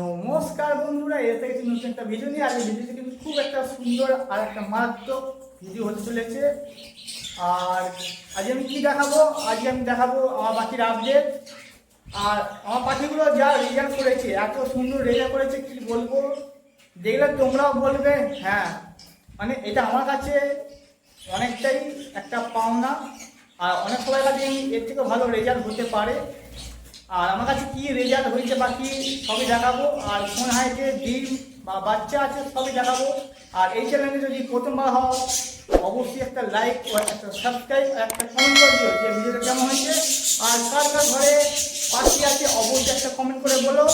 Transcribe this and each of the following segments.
নমস্কার বন্ধুরা, এর থেকে নতুন একটা ভিডিও নিয়ে আজকে ভিডিওতে কিন্তু খুব একটা সুন্দর আর একটা মারাত্মক ভিডিও হতে চলেছে। আর আজ আমি কি দেখাবো, আজকে আমি দেখাবো আমার পাখির আপডেট। আর আমার পাখিগুলো যা রেজাল্ট করেছে, এত সুন্দর রেজাল্ট করেছে কি বলবো, দেখলে তোমরাও বলবে হ্যাঁ, মানে এটা আমার কাছে অনেকটাই একটা পাওনা। আর অনেক সবাই কাছে এর থেকে ভালো রেজাল্ট হতে পারে। আর আমার কাছে কি রেজাল্ট হয়েছে বাকি সবই দেখাবো, আর কোন হাইটে ডিম বা বাচ্চা আছে সবই দেখাবো। আর এই চ্যানেলে যদি প্রথমবার হও অবশ্যই একটা লাইক ও একটা সাবস্ক্রাইব একটা কমেন্ট করে দিও যে ভিডিওটা কেমন হয়েছে। আর কার কার ঘরে পাখি আছে অবশ্যই একটা কমেন্ট করে বলো।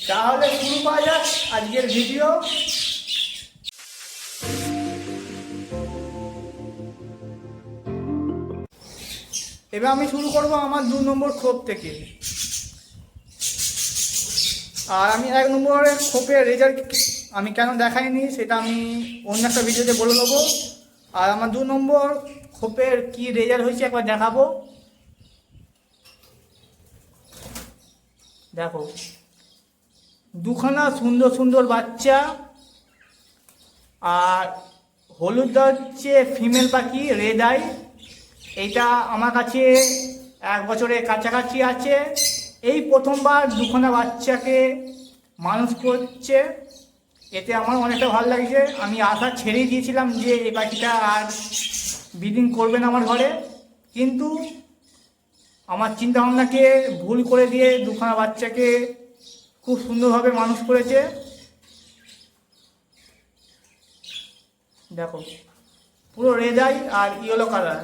তাহলে শুরু করা যাক আজকের ভিডিও। এবার আমি শুরু করব আমার 2 নম্বর খোপ থেকে। আর আমি 1 নম্বরের খোপের রেজাল্ট আমি কেন দেখাইনি সেটা আমি অন্য একটা ভিডিওতে বলে দেবো। আর আমার 2 নম্বর খোপের কি রেজাল্ট হয়েছে একবার দেখাবো। দেখো, দুখানা সুন্দর সুন্দর বাচ্চা। আর হলুদ হচ্ছে ফিমেল পাখি রেড আই। এইটা আমার কাছে 1 বছরের কাছাকাছি আছে। এই প্রথমবার দুখানা বাচ্চাকে মানুষ করছে, এতে আমার অনেকটা ভালো লাগছে। আমি আশা ছেড়েই দিয়েছিলাম যে এই পাখিটা আর ব্রিডিং করবে না আমার ঘরে, কিন্তু আমার চিন্তাভাবনাকে ভুল করে দিয়ে দুখানা বাচ্চাকে খুব সুন্দরভাবে মানুষ করেছে। দেখো, পুরো রেড আই আর ইয়েলো কালার।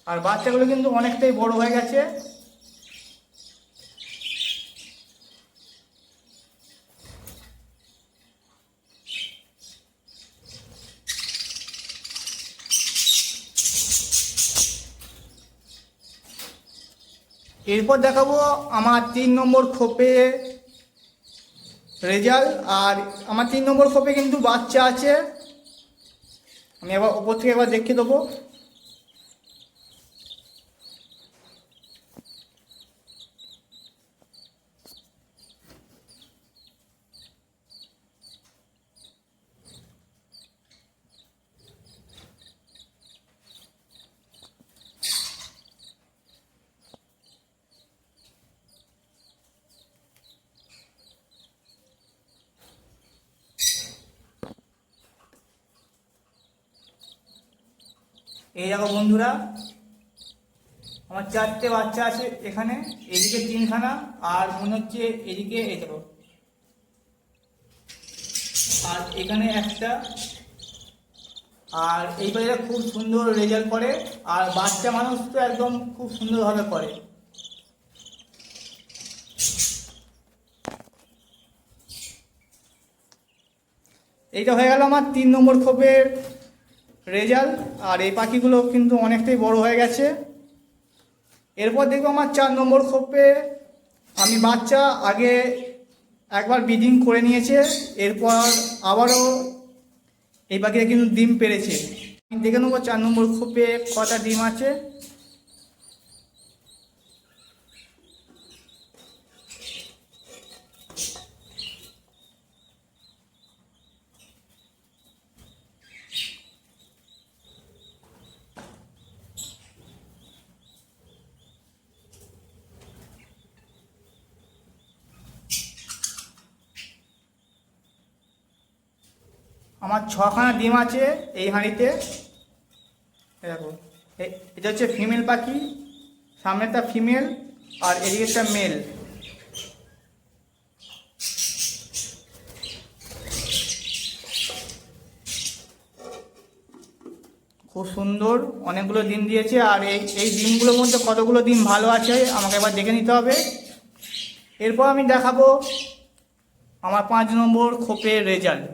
আর বাচ্চাগুলো কিন্তু অনেকটাই বড় হয়ে গেছে। এরপর দেখাবো আমার 3 নম্বর খোপে রেজাল্ট। আর আমার 3 নম্বর খোপে কিন্তু বাচ্চা আছে। আমি আবার উপর থেকে একবার দেখিয়ে দেবো। এই দেখো বন্ধুরা, আমার 4টে বাচ্চা আছে এখানে। এদিকে 3খানা, আর মনে হচ্ছে এদিকে এই দেখো, আর এখানে একটা। আর এই পাখিটা খুব সুন্দর রেজাল্ট করে। আর বাচ্চা মানুষ তো একদম খুব সুন্দরভাবে করে। এইটা হয়ে গেল আমার 3 নম্বর খোপের রেজাল্ট। আর এই পাখিগুলো কিন্তু অনেকটাই বড় হয়ে গেছে। এরপর দেখবো আমার 4 নম্বর খোপে আমি বাচ্চা আগে একবার ব্রিডিং করে নিয়েছে, এরপর আবারও এই পাখিটা কিন্তু ডিম পেড়েছে। আমি দেখে নেবো 4 নম্বর খোপে কটা ডিম আছে। আমার 6খানা ডিম আছে এই হাঁড়িতে। দেখো, এটা হচ্ছে ফিমেল পাখি, সামনেটা ফিমেল আর এদিকেটা মেল। খুব সুন্দর অনেকগুলো ডিম দিয়েছে। আর এই ডিমগুলোর মধ্যে কতগুলো ডিম ভালো আছে আমাকে একবার দেখে নিতে হবে। এরপর আমি দেখাবো আমার 5 নম্বর খোপের রেজাল্ট।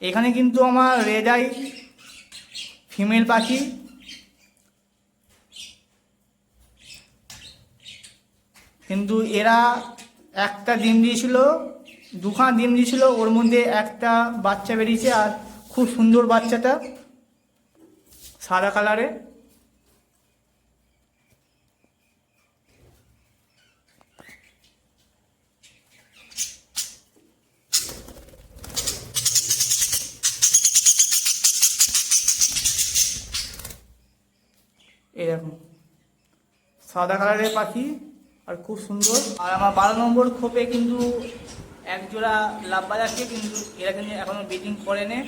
এখানে কিন্তু আমার রেড আই ফিমেল পাখি। কিন্তু এরা একটা ডিম দিয়েছিল, 2খানা ডিম দিয়েছিল, ওর মধ্যে একটা বাচ্চা বেরিয়েছে। আর খুব সুন্দর বাচ্চাটা, সাদা কালারে। এই দেখুন সাদা কালারের পাখি আর খুব সুন্দর। আর আমার 12 নম্বর খোপে কিন্তু এক জোড়া লাভবাজ আছে, কিন্তু এরা কিন্তু এখনো ব্রিডিং করেনি।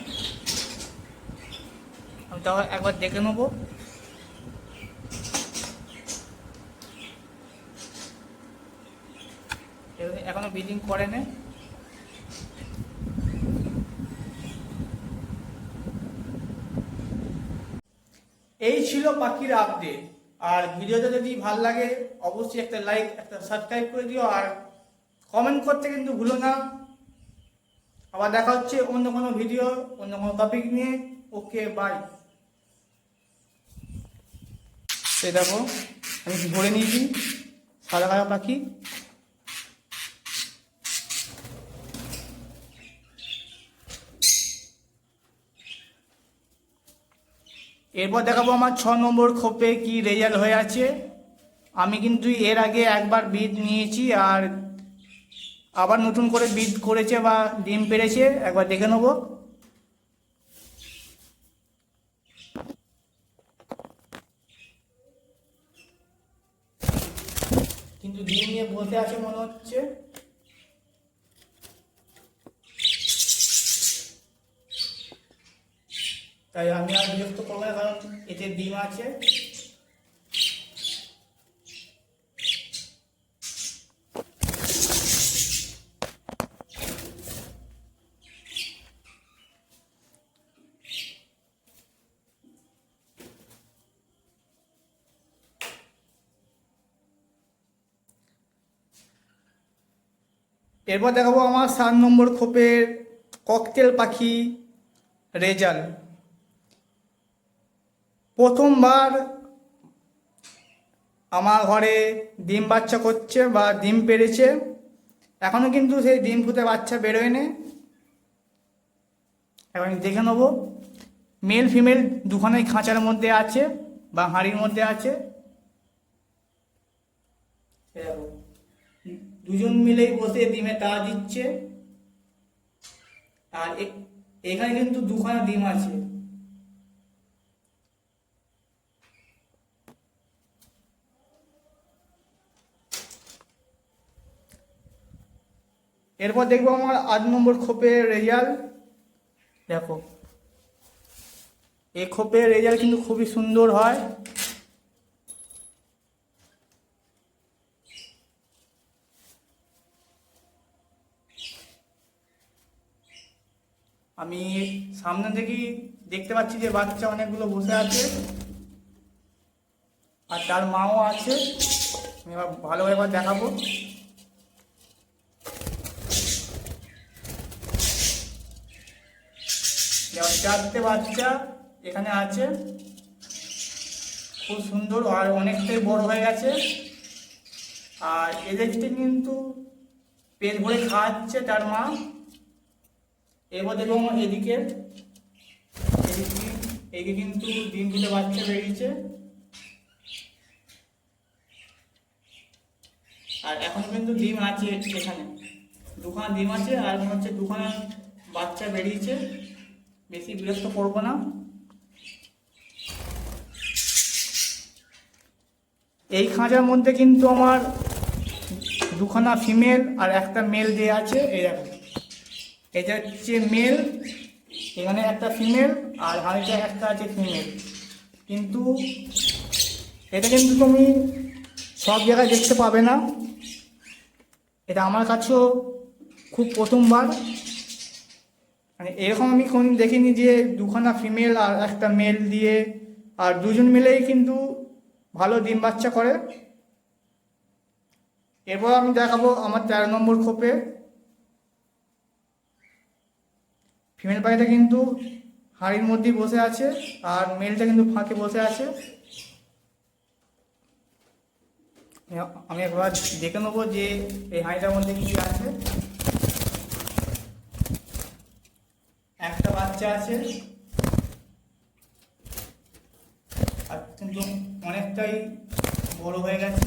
আমি তাও একবার দেখে নেবো। এখনো ব্রিডিং করেনি। এই ছিল পাখির আপডেট। আর ভিডিওটা যদি ভালো লাগে অবশ্যই একটা লাইক, একটা সাবস্ক্রাইব করে দিও, আর কমেন্ট করতে কিন্তু ভুলো না। আবার দেখা হচ্ছে অন্য কোনো ভিডিও, অন্য কোনো টপিক নিয়ে। ওকে, বাই। এই দেখো আমি ধরে নিয়েছি সাদা কালো পাখি। এরপর দেখাবো আমার 6 নম্বর খোপে কি রেজাল্ট হয়ে আছে। আমি কিন্তু এর আগে একবার বিট নিয়েছি, আর আবার নতুন করে বিট করেছে বা ডিম পেড়েছে, একবার দেখে নেব। কিন্তু ডিম নিয়ে বসে আছে মনে হচ্ছে। তাই আমি আর বিরক্ত করবো না, কারণ এতে ডিম আছে। এরপর দেখাবো আমার 7 নম্বর খোপের ককটেল পাখি রেজাল্ট। প্রথমবার আমার ঘরে ডিম বাচ্চা করছে বা ডিম পেড়েছে। এখনো কিন্তু সেই ডিম ফুটে বাচ্চা বেরোয়নি। এখন দেখে নেবো। মেল ফিমেল দুখানেই খাঁচার মধ্যে আছে বা হাঁড়ির মধ্যে আছে। দুজন মিলেই বসে ডিমে তা দিচ্ছে। আর এখানে কিন্তু দুখানা ডিম আছে। এরপর দেখবো আমার 8 নম্বর খোপের রেজাল্ট। দেখো এই খোপের রেজাল্ট কিন্তু খুবই সুন্দর হয়। আমি সামনে থেকেই দেখতে পাচ্ছি যে বাচ্চা অনেকগুলো বসে আছে, আর তার মাও আছে। আমি এবার ভালোভাবে দেখাবো। চারটে বাচ্চা এখানে আছে, খুব সুন্দর আর অনেকটাই বড় হয়ে গেছে। আর এদেরকে কিন্তু পেট ভরে খাওয়াচ্ছে তার মা। এবার দেখবো এদিকে এদিকে কিন্তু ডিম ফুটে বাচ্চা বেরিয়েছে। আর এখন কিন্তু ডিম আছে, এখানে দুখানা ডিম আছে, আর মনে হচ্ছে দুখানা বাচ্চা বেরিয়েছে। বেশি বিরক্ত করবো না। এই খাঁচার মধ্যে কিন্তু আমার দুখানা ফিমেল আর একটা মেল দিয়ে আছে। এই দেখো এটা হচ্ছে মেল, এখানে একটা ফিমেল, আর হাঁড়িটা একটা আছে ফিমেল। কিন্তু এটা কিন্তু তুমি সব জায়গায় দেখতে পাবে না। এটা আমার কাছেও খুব প্রথমবার। মানে এরকম আমি কোনদিন দেখিনি যে দুখানা ফিমেল আর একটা মেল দিয়ে, আর দুজন মিলেই কিন্তু ভালো ডিম বাচ্চা করে। এরপর আমি দেখাবো আমার 13 নম্বর খোপে। ফিমেল পাখিটা কিন্তু হাঁড়ির মধ্যেই বসে আছে, আর মেলটা কিন্তু ফাঁকে বসে আছে। আমি একবার দেখে নেবো যে এই হাঁড়িটার মধ্যে কি আছে। একটা বাচ্চা আছে, আর কিন্তু অনেকটাই বড় হয়ে গেছে।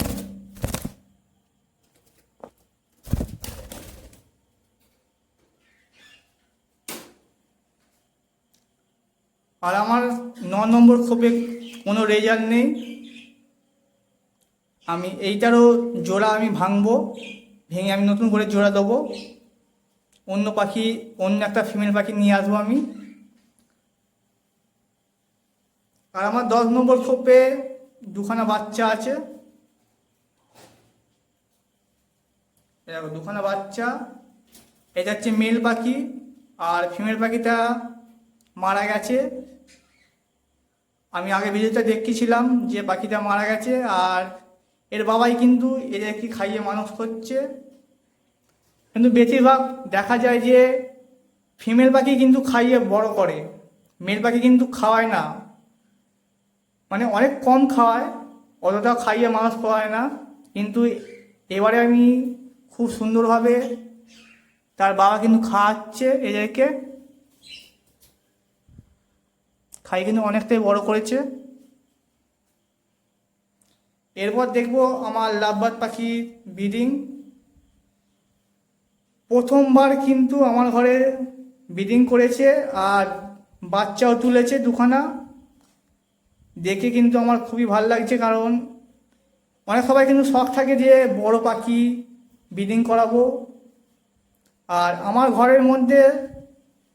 আর আমার 9 নম্বর খোপে কোনো রেজাল্ট নেই। আমি এইটারও জোড়া আমি ভাঙবো, ভেঙে আমি নতুন করে জোড়া দেবো। অন্য পাখি, অন্য একটা ফিমেল পাখি নিয়ে আসবো আমি। আর আমার 10 নম্বর খোপে দুখানা বাচ্চা আছে, দেখো দুখানা বাচ্চা। এটা হচ্ছে মেল পাখি, আর ফিমেল পাখিটা মারা গেছে। আমি আগে ভিডিওটা দেখেছিলাম যে পাখিটা মারা গেছে, আর এর বাবাই কিন্তু এদেরকে খাইয়ে মানুষ করছে। কিন্তু বেশিরভাগ দেখা যায় যে ফিমেল পাখি কিন্তু খাইয়ে বড় করে, মেল পাখি কিন্তু খাওয়ায় না, মানে অনেক কম খাওয়ায়, অতটা খাইয়ে মানুষ করায় না। কিন্তু এবারে আমি খুব সুন্দরভাবে তার বাবা কিন্তু খাওয়াচ্ছে এদেরকে, খাই কিন্তু অনেকটাই বড় করেছে। এরপর দেখবো আমার লাভবার্ড পাখি ব্রিডিং। প্রথমবার কিন্তু আমার ঘরে ব্রিডিং করেছে, আর বাচ্চাও তুলেছে দুখানা। দেখে কিন্তু আমার খুবই ভালো লাগছে, কারণ অনেক সবাই কিন্তু শখ থাকে যে বড় পাখি ব্রিডিং করাবো। আর আমার ঘরের মধ্যে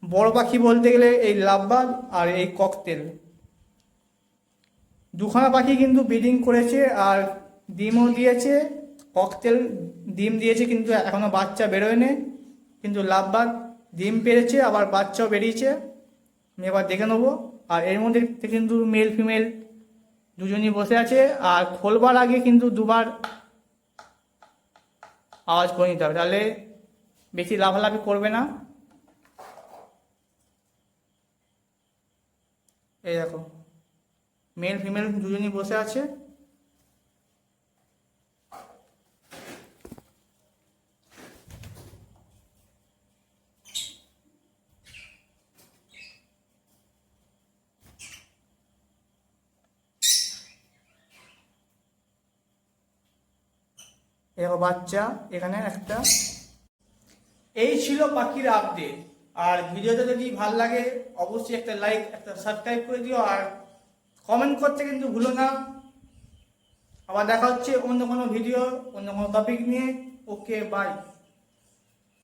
বড় পাখি বলতে গেলে এই লাভবার্ড আর এই ককটেল, দুখানা পাখি কিন্তু ব্রিডিং করেছে আর ডিমও দিয়েছে। ককটেল ডিম দিয়েছে কিন্তু এখনো বাচ্চা বেরোয়নি, কিন্তু লাভবার্ড ডিম পেরেছে, আবার বাচ্চাও বেরিয়েছে। আমি এবার দেখে নেবো। আর এর মধ্যে কিন্তু মেল ফিমেল দুজনই বসে আছে, আর খোলবার আগে কিন্তু দুবার আওয়াজ করে নিতে হবে, তাহলে বেশি লাফালাফি করবে না। এই দেখো মেল ফিমেল দুজনই বসে আছে। এই দেখো বাচ্চা এখানে একটা। এই ছিল পাখির আপডেট। আর ভিডিওটা যদি ভালো লাগে অবশ্যই একটা লাইক, একটা সাবস্ক্রাইব করে দিও, আর কমেন্ট করতে কিন্তু ভুলো না। আবার দেখা হচ্ছে অন্য কোনো ভিডিও, অন্য কোনো টপিক নিয়ে। ওকে, বাই।